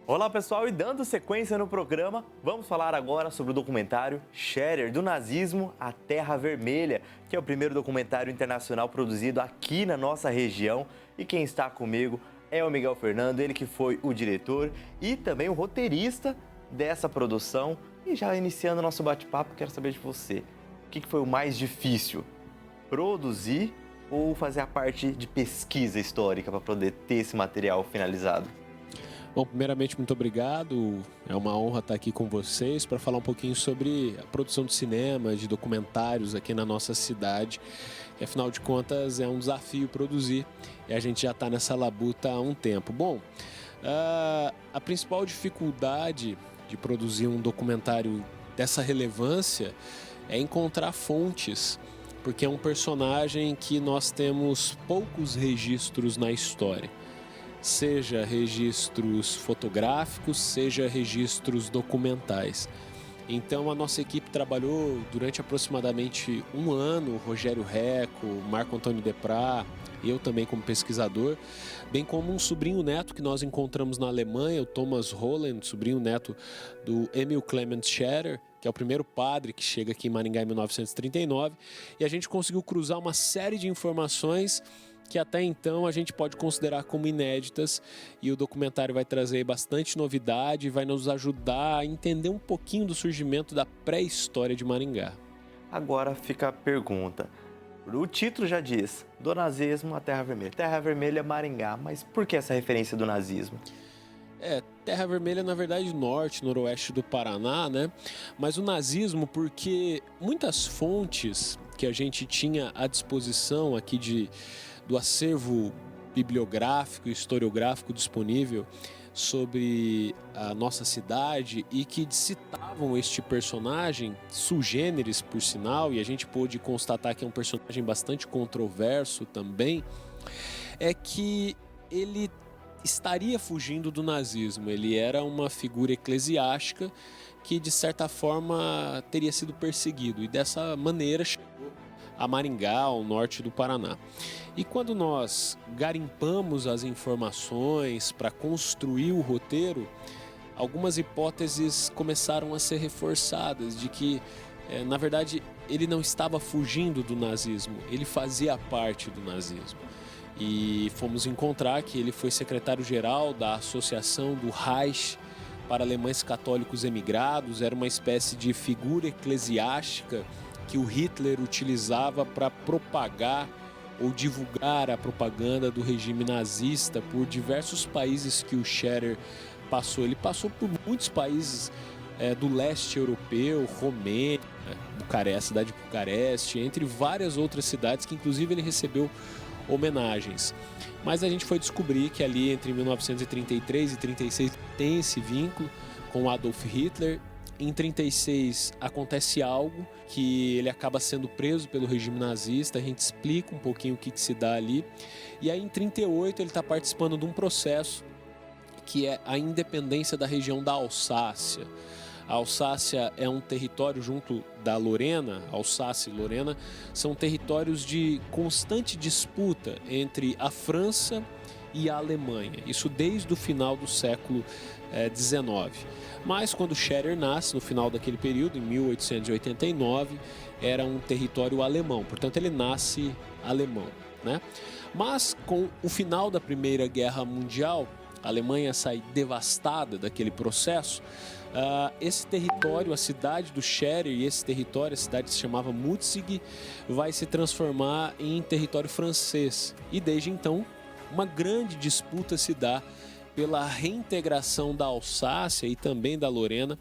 Olá pessoal, e dando sequência no programa, vamos falar agora sobre o documentário Sharer, do nazismo à Terra Vermelha, que é o primeiro documentário internacional produzido aqui na nossa região. E quem está comigo é o Miguel Fernando, ele que foi o diretor e também o roteirista dessa produção. E já iniciando o nosso bate-papo, quero saber de você, o que foi o mais difícil? Produzir ou fazer a parte de pesquisa histórica para poder ter esse material finalizado? Bom, primeiramente, muito obrigado. É uma honra estar aqui com vocês para falar um pouquinho sobre a produção de cinema, de documentários aqui na nossa cidade. Que, afinal de contas, é um desafio produzir e a gente já está nessa labuta há um tempo. Bom, a principal dificuldade de produzir um documentário dessa relevância é encontrar fontes, porque é um personagem que nós temos poucos registros na história. Seja registros fotográficos, seja registros documentais. Então a nossa equipe trabalhou durante aproximadamente um ano, o Rogério Reco, o Marco Antônio Deprá, eu também como pesquisador, bem como um sobrinho neto que nós encontramos na Alemanha, o Thomas Holland, sobrinho neto do Emil Clement Sharer, que é o primeiro padre que chega aqui em Maringá em 1939, e a gente conseguiu cruzar uma série de informações que até então a gente pode considerar como inéditas, e o documentário vai trazer bastante novidade e vai nos ajudar a entender um pouquinho do surgimento da pré-história de Maringá. Agora fica a pergunta. O título já diz, do nazismo à Terra Vermelha. Terra Vermelha é Maringá, mas por que essa referência do nazismo? Terra Vermelha, na verdade, norte, noroeste do Paraná, né? Mas o nazismo, porque muitas fontes que a gente tinha à disposição aqui do acervo bibliográfico e historiográfico disponível sobre a nossa cidade e que citavam este personagem, sui generis por sinal, e a gente pôde constatar que é um personagem bastante controverso também, é que ele estaria fugindo do nazismo. Ele era uma figura eclesiástica que, de certa forma, teria sido perseguido e dessa maneira chegou a Maringá, ao norte do Paraná. E quando nós garimpamos as informações para construir o roteiro, algumas hipóteses começaram a ser reforçadas de que, na verdade, ele não estava fugindo do nazismo, ele fazia parte do nazismo. E fomos encontrar que ele foi secretário-geral da Associação do Reich para Alemães Católicos Emigrados, era uma espécie de figura eclesiástica que o Hitler utilizava para propagar ou divulgar a propaganda do regime nazista por diversos países que o Sharer passou. Ele passou por muitos países do leste europeu, Romênia, Bucareste, cidade de Bucareste, entre várias outras cidades que inclusive ele recebeu homenagens. Mas a gente foi descobrir que ali entre 1933 e 36 tem esse vínculo com Adolf Hitler. Em 36 acontece algo que ele acaba sendo preso pelo regime nazista, a gente explica um pouquinho o que se dá ali. E aí em 38 ele está participando de um processo que é a independência da região da Alsácia. A Alsácia é um território junto da Lorena, Alsácia e Lorena, são territórios de constante disputa entre a França e a Alemanha, isso desde o final do século XIX. Mas quando Sharer nasce, no final daquele período, em 1889, era um território alemão, portanto ele nasce alemão, né? Mas com o final da Primeira Guerra Mundial, a Alemanha sai devastada daquele processo. Esse território, a cidade do Sharer e esse território, a cidade se chamava Mutzig, vai se transformar em território francês. E desde então, uma grande disputa se dá pela reintegração da Alsácia e também da Lorena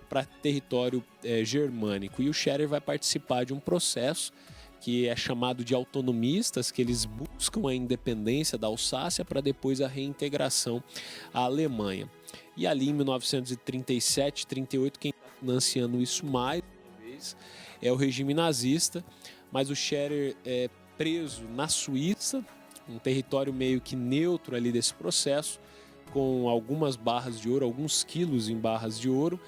para território germânico. E o Sharer vai participar de um processo que é chamado de autonomistas, que eles buscam a independência da Alsácia para depois a reintegração à Alemanha. E ali em 1937, 38, quem está financiando isso mais uma vez é o regime nazista, mas o Sharer é preso na Suíça, um território meio que neutro ali desse processo, com algumas barras de ouro, alguns quilos em barras de ouro,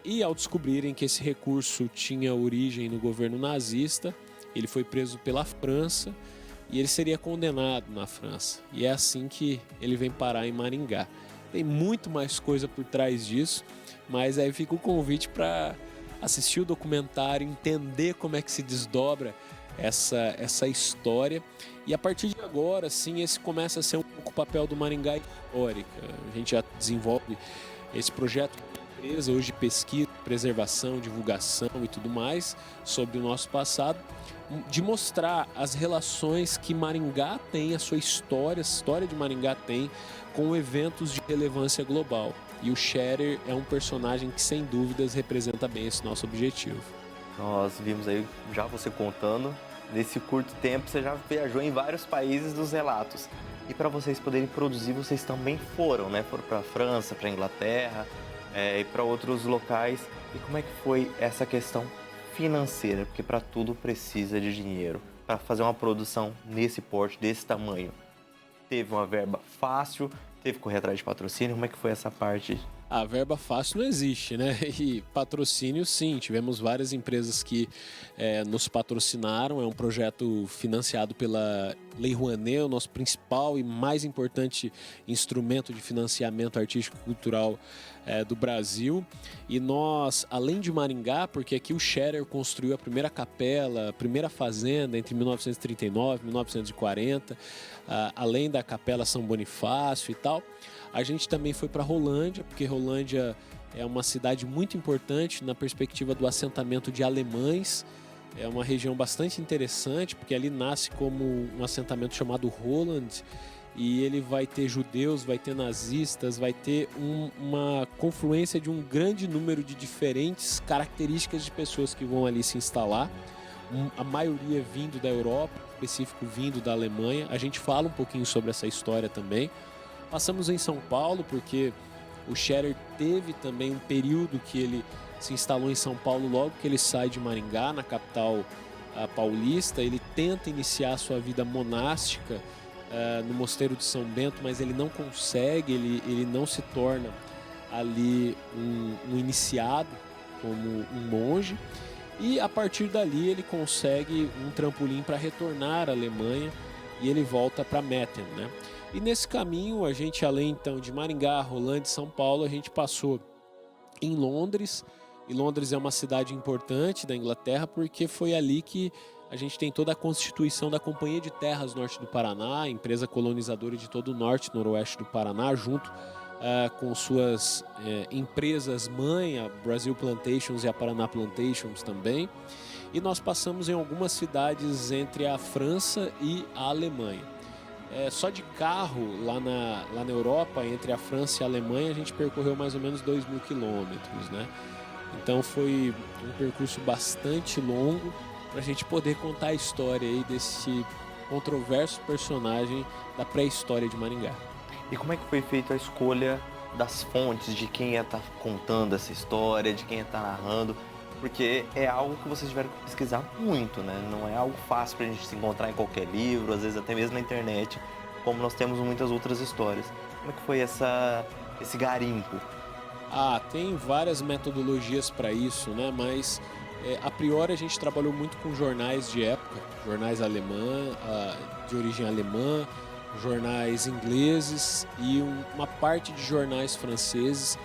e ao descobrirem que esse recurso tinha origem no governo nazista, ele foi preso pela França e ele seria condenado na França. E é assim que ele vem parar em Maringá. Tem muito mais coisa por trás disso, mas aí fica o convite para assistir o documentário, entender como é que se desdobra essa história. E a partir de agora, sim, esse começa a ser um pouco o papel do Maringá Histórica. A gente já desenvolve esse projeto com empresa hoje de pesquisa, preservação, divulgação e tudo mais sobre o nosso passado, de mostrar as relações que Maringá tem, a sua história, a história de Maringá tem com eventos de relevância global. E o Scherer é um personagem que, sem dúvidas, representa bem esse nosso objetivo. Nós vimos aí, já você contando, nesse curto tempo você já viajou em vários países dos relatos. E para vocês poderem produzir, vocês também foram, né? Foram para a França, para a Inglaterra e para outros locais. E como é que foi essa questão financeira? Porque para tudo precisa de dinheiro. Para fazer uma produção nesse porte, desse tamanho, teve uma verba fácil? Teve que correr atrás de patrocínio? Como é que foi essa parte? A verba fácil não existe, né? E patrocínio, sim. Tivemos várias empresas que nos patrocinaram. É um projeto financiado pela Lei Rouanet, o nosso principal e mais importante instrumento de financiamento artístico-cultural do Brasil. E nós, além de Maringá, porque aqui o Scherer construiu a primeira capela, a primeira fazenda entre 1939 e 1940, além da Capela São Bonifácio e tal, a gente também foi para Rolândia, porque Rolândia é uma cidade muito importante na perspectiva do assentamento de alemães. É uma região bastante interessante, porque ali nasce como um assentamento chamado Roland, e ele vai ter judeus, vai ter nazistas, vai ter uma confluência de um grande número de diferentes características de pessoas que vão ali se instalar. A maioria vindo da Europa, em específico vindo da Alemanha. A gente fala um pouquinho sobre essa história também. Passamos em São Paulo, porque o Scherer teve também um período que ele se instalou em São Paulo logo que ele sai de Maringá, na capital paulista. Ele tenta iniciar sua vida monástica no Mosteiro de São Bento, mas ele não consegue, ele não se torna ali um iniciado como um monge. E a partir dali ele consegue um trampolim para retornar à Alemanha e ele volta para Metten, né? E nesse caminho, a gente, além então de Maringá, Rolândia e São Paulo, a gente passou em Londres. E Londres é uma cidade importante da Inglaterra, porque foi ali que a gente tem toda a constituição da Companhia de Terras Norte do Paraná, empresa colonizadora de todo o norte e noroeste do Paraná, junto com suas empresas mãe, a Brazil Plantations e a Paraná Plantations também. E nós passamos em algumas cidades entre a França e a Alemanha. Só de carro, lá na Europa, entre a França e a Alemanha, a gente percorreu mais ou menos 2.000 quilômetros, né? Então foi um percurso bastante longo para a gente poder contar a história aí desse controverso personagem da pré-história de Maringá. E como é que foi feita a escolha das fontes, de quem ia estar contando essa história, de quem ia estar narrando? Porque é algo que vocês tiveram que pesquisar muito, né? Não é algo fácil pra gente se encontrar em qualquer livro, às vezes até mesmo na internet, como nós temos muitas outras histórias. Como é que foi esse garimpo? Tem várias metodologias para isso, né? Mas a priori a gente trabalhou muito com jornais de época, jornais de origem alemã, jornais ingleses e uma parte de jornais franceses.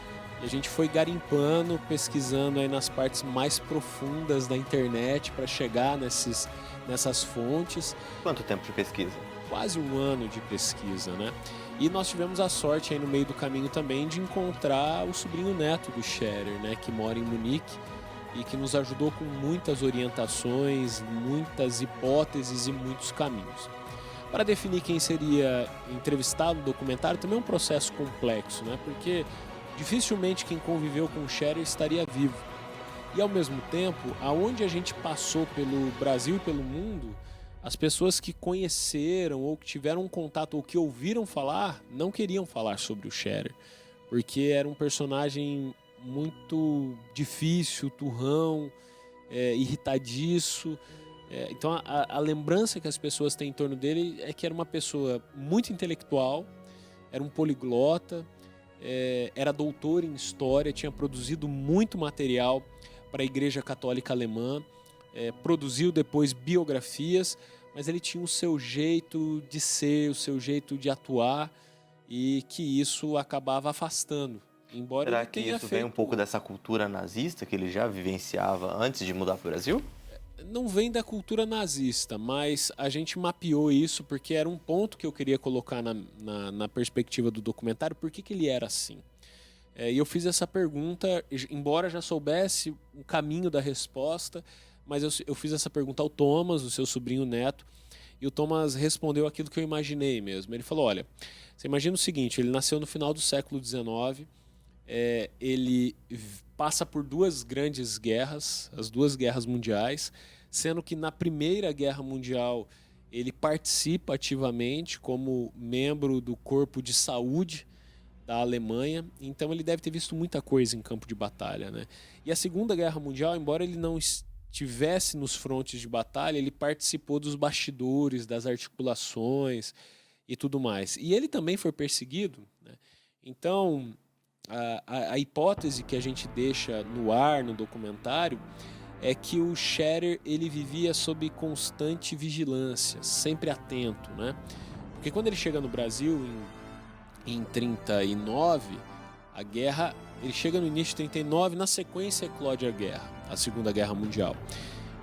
E a gente foi garimpando, pesquisando aí nas partes mais profundas da internet para chegar nessas fontes. Quanto tempo de pesquisa? Quase um ano de pesquisa, né? E nós tivemos a sorte aí no meio do caminho também de encontrar o sobrinho neto do Scherer, né? Que mora em Munique e que nos ajudou com muitas orientações, muitas hipóteses e muitos caminhos. Para definir quem seria entrevistado no documentário também é um processo complexo, né? Porque dificilmente quem conviveu com o Scherer estaria vivo. E ao mesmo tempo, aonde a gente passou pelo Brasil e pelo mundo, as pessoas que conheceram ou que tiveram um contato ou que ouviram falar, não queriam falar sobre o Scherer, porque era um personagem muito difícil, turrão, irritadiço. Então a lembrança que as pessoas têm em torno dele é que era uma pessoa muito intelectual, era um poliglota, era doutor em história, tinha produzido muito material para a Igreja Católica Alemã, produziu depois biografias, mas ele tinha o seu jeito de ser, o seu jeito de atuar, e que isso acabava afastando. Embora Será ele que tenha isso vem um feito... pouco dessa cultura nazista que ele já vivenciava antes de mudar para o Brasil? Não vem da cultura nazista, mas a gente mapeou isso porque era um ponto que eu queria colocar na perspectiva do documentário, por que ele era assim. E eu fiz essa pergunta, embora já soubesse o caminho da resposta, mas eu fiz essa pergunta ao Thomas, o seu sobrinho neto, e o Thomas respondeu aquilo que eu imaginei mesmo. Ele falou, olha, você imagina o seguinte, ele nasceu no final do século XIX, ele passa por duas grandes guerras, as duas guerras mundiais, sendo que na Primeira Guerra Mundial ele participa ativamente como membro do corpo de saúde da Alemanha, então ele deve ter visto muita coisa em campo de batalha, né? E a Segunda Guerra Mundial, embora ele não estivesse nos frontes de batalha, ele participou dos bastidores, das articulações e tudo mais. E ele também foi perseguido, né? Então, a hipótese que a gente deixa no ar no documentário é que o Scherer ele vivia sob constante vigilância, sempre atento, né? Porque quando ele chega no Brasil em 39, a guerra, ele chega no início de 39, na sequência eclode a guerra, a Segunda Guerra Mundial.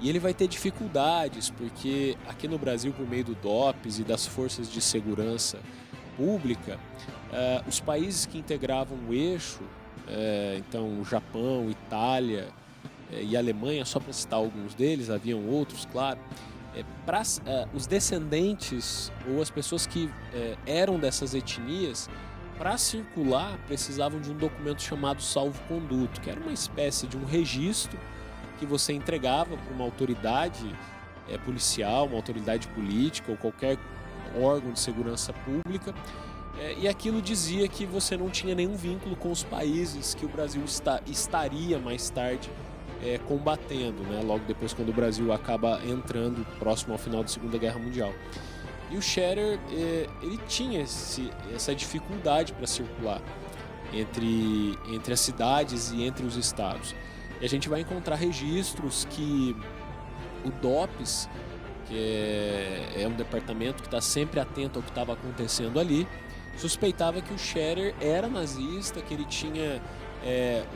E ele vai ter dificuldades, porque aqui no Brasil, por meio do DOPS e das forças de segurança pública, os países que integravam o eixo, então o Japão, Itália e Alemanha, só para citar alguns deles, haviam outros, claro, os descendentes ou as pessoas que eram dessas etnias, para circular, precisavam de um documento chamado salvo-conduto, que era uma espécie de um registro que você entregava para uma autoridade policial, uma autoridade política ou qualquer órgão de segurança pública, e aquilo dizia que você não tinha nenhum vínculo com os países que o Brasil estaria mais tarde combatendo, né? Logo depois, quando o Brasil acaba entrando próximo ao final da Segunda Guerra Mundial. E o Scherer, ele tinha essa dificuldade para circular entre as cidades e entre os estados. E a gente vai encontrar registros que o DOPS, que é um departamento que está sempre atento ao que estava acontecendo ali, suspeitava que o Scherer era nazista, que ele tinha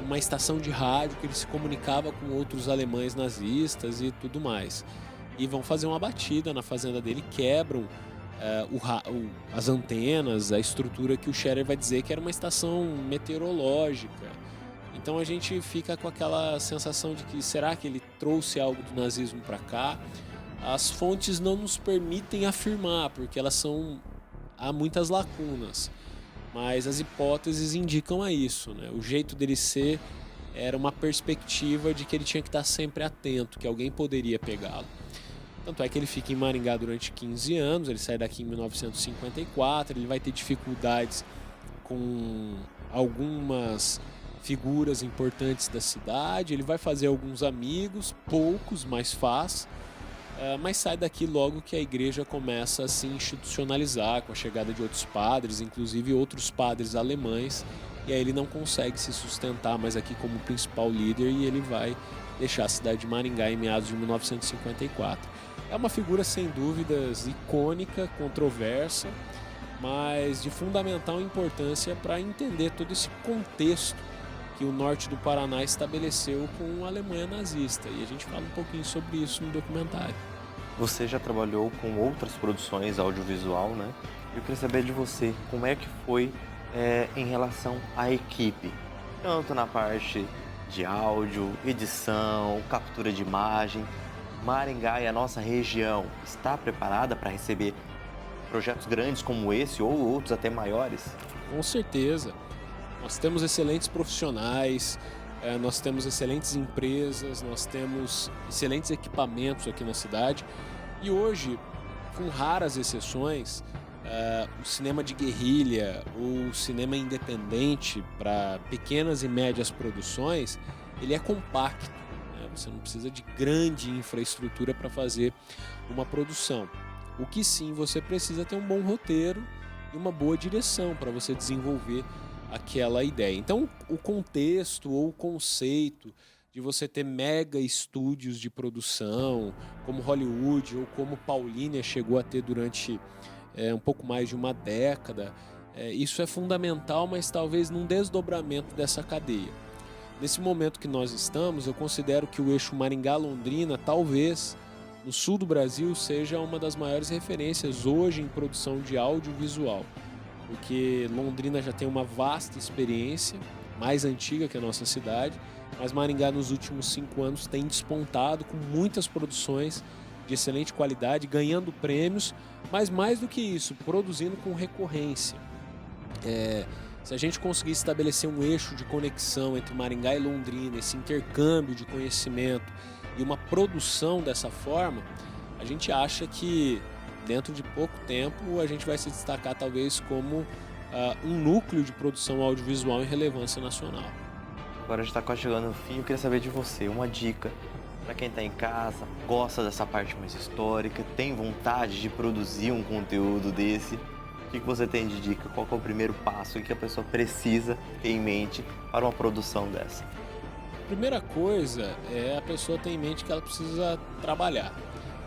uma estação de rádio, que ele se comunicava com outros alemães nazistas e tudo mais. E vão fazer uma batida na fazenda dele, quebram as antenas, a estrutura que o Scherer vai dizer que era uma estação meteorológica. Então a gente fica com aquela sensação de que será que ele trouxe algo do nazismo para cá? As fontes não nos permitem afirmar, porque há muitas lacunas. Mas as hipóteses indicam a isso, né? O jeito dele ser era uma perspectiva de que ele tinha que estar sempre atento, que alguém poderia pegá-lo. Tanto é que ele fica em Maringá durante 15 anos, ele sai daqui em 1954, ele vai ter dificuldades com algumas figuras importantes da cidade, ele vai fazer alguns amigos, poucos, mas faz, mas sai daqui logo que a igreja começa a se institucionalizar com a chegada de outros padres, inclusive outros padres alemães, e aí ele não consegue se sustentar mais aqui como principal líder e ele vai deixar a cidade de Maringá em meados de 1954. É uma figura sem dúvidas icônica, controversa, mas de fundamental importância para entender todo esse contexto que o norte do Paraná estabeleceu com a Alemanha nazista. E a gente fala um pouquinho sobre isso no documentário. Você já trabalhou com outras produções audiovisual, né? Eu queria saber de você, como é que foi em relação à equipe? Tanto na parte de áudio, edição, captura de imagem. Maringá e a nossa região está preparada para receber projetos grandes como esse ou outros até maiores? Com certeza. Nós temos excelentes profissionais, nós temos excelentes empresas, nós temos excelentes equipamentos aqui na cidade. E hoje, com raras exceções, o cinema de guerrilha ou o cinema independente para pequenas e médias produções, ele é compacto. Você não precisa de grande infraestrutura para fazer uma produção. O que sim, você precisa ter um bom roteiro e uma boa direção para você desenvolver aquela ideia. Então, o contexto ou o conceito de você ter mega estúdios de produção, como Hollywood ou como Paulínia chegou a ter durante um pouco mais de uma década, Isso é fundamental, mas talvez num desdobramento dessa cadeia. Nesse momento que nós estamos, eu considero que o eixo Maringá-Londrina, talvez, no sul do Brasil, seja uma das maiores referências hoje em produção de audiovisual, porque Londrina já tem uma vasta experiência, mais antiga que a nossa cidade, mas Maringá nos últimos 5 anos tem despontado com muitas produções de excelente qualidade, ganhando prêmios, mas mais do que isso, produzindo com recorrência. Se a gente conseguir estabelecer um eixo de conexão entre Maringá e Londrina, esse intercâmbio de conhecimento e uma produção dessa forma, a gente acha que dentro de pouco tempo a gente vai se destacar talvez como um núcleo de produção audiovisual em relevância nacional. Agora a gente está quase chegando no fim, eu queria saber de você, uma dica para quem está em casa, gosta dessa parte mais histórica, tem vontade de produzir um conteúdo desse. O que você tem de dica? Qual que é o primeiro passo que a pessoa precisa ter em mente para uma produção dessa? Primeira coisa é a pessoa ter em mente que ela precisa trabalhar.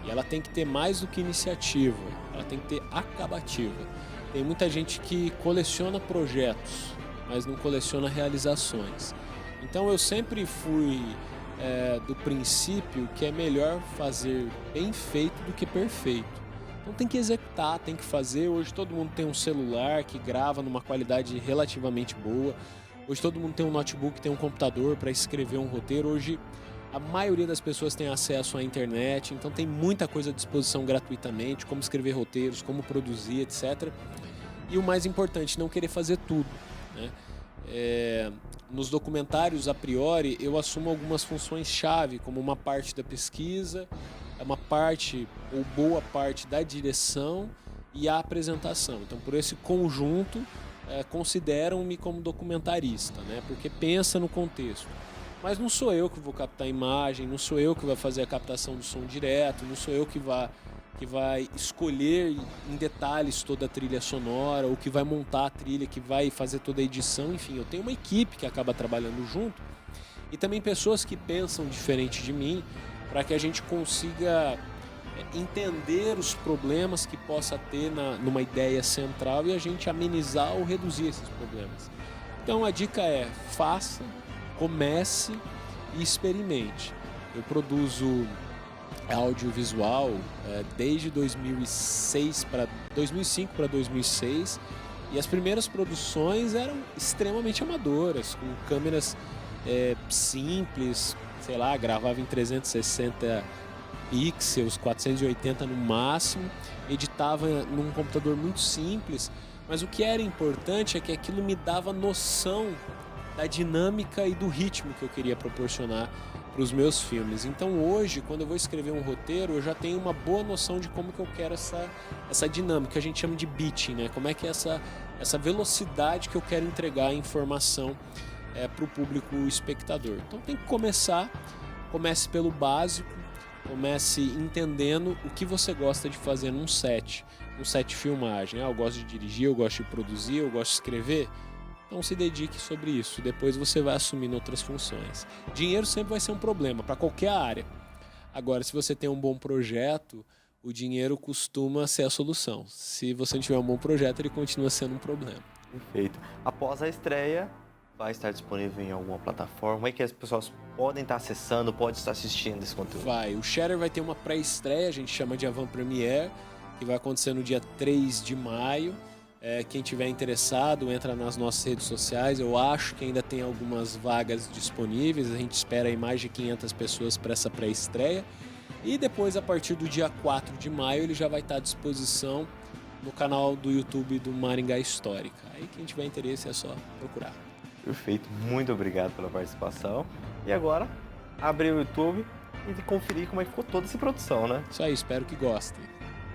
E ela tem que ter mais do que iniciativa, ela tem que ter acabativa. Tem muita gente que coleciona projetos, mas não coleciona realizações. Então eu sempre fui do princípio que é melhor fazer bem feito do que perfeito. Então tem que executar, tem que fazer. Hoje todo mundo tem um celular que grava numa qualidade relativamente boa. Hoje todo mundo tem um notebook, tem um computador para escrever um roteiro. Hoje a maioria das pessoas tem acesso à internet, então tem muita coisa à disposição gratuitamente, como escrever roteiros, como produzir, etc. E o mais importante, não querer fazer tudo, né? Nos documentários, a priori, eu assumo algumas funções-chave, como uma parte da pesquisa, uma parte ou boa parte da direção e a apresentação. Então, por esse conjunto, consideram-me como documentarista, né? Porque pensa no contexto. Mas não sou eu que vou captar a imagem, não sou eu que vai fazer a captação do som direto, não sou eu que vai escolher em detalhes toda a trilha sonora, ou que vai montar a trilha, que vai fazer toda a edição. Enfim, eu tenho uma equipe que acaba trabalhando junto e também pessoas que pensam diferente de mim, para que a gente consiga entender os problemas que possa ter numa ideia central e a gente amenizar ou reduzir esses problemas. Então a dica é: faça, comece e experimente. Eu produzo audiovisual desde 2005 para 2006 e as primeiras produções eram extremamente amadoras, com câmeras simples, sei lá, gravava em 360 pixels, 480 no máximo, editava num computador muito simples, mas o que era importante é que aquilo me dava noção da dinâmica e do ritmo que eu queria proporcionar para os meus filmes. Então hoje, quando eu vou escrever um roteiro, eu já tenho uma boa noção de como que eu quero essa dinâmica, que a gente chama de beating, né? Como é que é essa velocidade que eu quero entregar a informação para o público espectador. Então tem que comece pelo básico, comece entendendo o que você gosta de fazer num set de filmagem. Eu gosto de dirigir, eu gosto de produzir, eu gosto de escrever. Então se dedique sobre isso, depois você vai assumindo outras funções. Dinheiro sempre vai ser um problema para qualquer área. Agora, se você tem um bom projeto, o dinheiro costuma ser a solução. Se você não tiver um bom projeto, ele continua sendo um problema. Perfeito. Após a estreia, vai estar disponível em alguma plataforma e que as pessoas podem estar acessando, podem estar assistindo esse conteúdo? Vai. O Shatter vai ter uma pré-estreia, a gente chama de Avant Premiere, que vai acontecer no dia 3 de maio. Quem tiver interessado, entra nas nossas redes sociais. Eu acho que ainda tem algumas vagas disponíveis. A gente espera aí mais de 500 pessoas para essa pré-estreia. E depois, a partir do dia 4 de maio, ele já vai estar à disposição no canal do YouTube do Maringá Histórica. Aí quem tiver interesse é só procurar. Perfeito. Muito obrigado pela participação. E agora, abrir o YouTube e conferir como é que ficou toda essa produção, né? Isso aí, espero que gostem.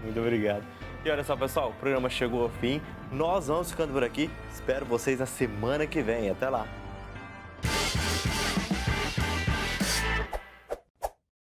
Muito obrigado. E olha só, pessoal, o programa chegou ao fim. Nós vamos ficando por aqui. Espero vocês na semana que vem. Até lá.